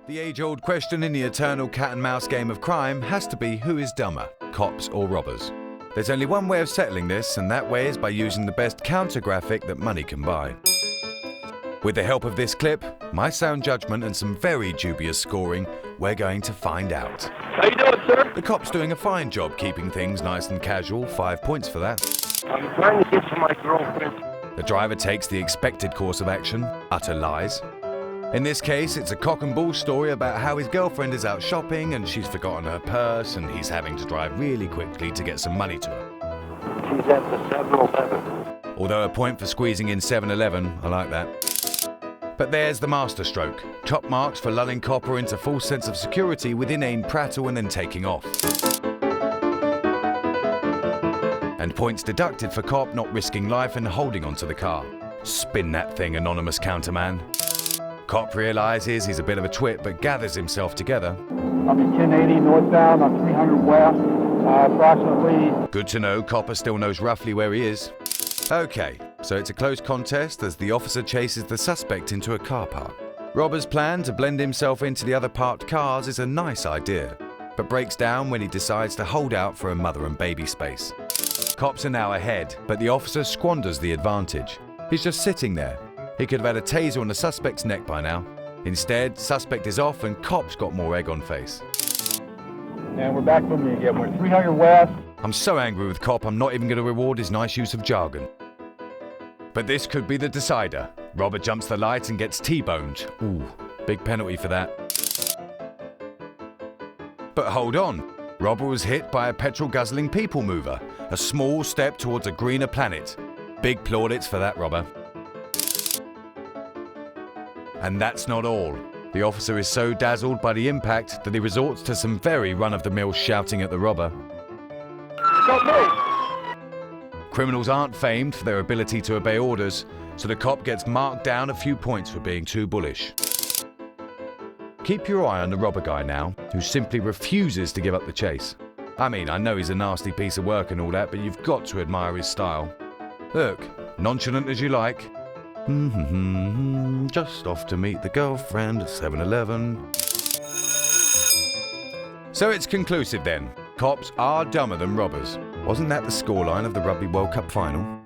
The age-old question in the eternal cat-and-mouse game of crime has to be who is dumber, cops or robbers. There's only one way of settling this, and that way is by using the best counter-graphic that money can buy. With the help of this clip, my sound judgment and some very dubious scoring, we're going to find out. How you doing, sir? The cop's doing a fine job keeping things nice and casual, 5 points for that. I'm trying to get to my girlfriend. The driver takes the expected course of action, utter lies. In this case, it's a cock and bull story about how his girlfriend is out shopping and she's forgotten her purse and he's having to drive really quickly to get some money to her. She's at the 7-Eleven. Although a point for squeezing in 7-Eleven, I like that. But there's the masterstroke. Top marks for lulling copper into false sense of security with inane prattle and then taking off. And points deducted for cop not risking life and holding onto the car. Spin that thing, anonymous counterman. Cop realises he's a bit of a twit but gathers himself together. I'm in 1080 northbound on 300 west, approximately. Good to know Copper still knows roughly where he is. Okay, so it's a close contest as the officer chases the suspect into a car park. Robber's plan to blend himself into the other parked cars is a nice idea, but breaks down when he decides to hold out for a mother and baby space. Cops are now ahead, but the officer squanders the advantage. He's just sitting there. He could have had a taser on the suspect's neck by now. Instead, suspect is off and cop's got more egg on face. And we're back from me again. We're 300 west. I'm so angry with cop, I'm not even going to reward his nice use of jargon. But this could be the decider. Robber jumps the light and gets T-boned. Ooh, big penalty for that. But hold on. Robber was hit by a petrol-guzzling people mover. A small step towards a greener planet. Big plaudits for that, robber. And that's not all. The officer is so dazzled by the impact that he resorts to some very run-of-the-mill shouting at the robber. Don't move! Criminals aren't famed for their ability to obey orders, so the cop gets marked down a few points for being too bullish. Keep your eye on the robber guy now, who simply refuses to give up the chase. I mean, I know he's a nasty piece of work and all that, but you've got to admire his style. Look, nonchalant as you like. Just off to meet the girlfriend at 7-Eleven. So it's conclusive then. Cops are dumber than robbers. Wasn't that the scoreline of the Rugby World Cup final?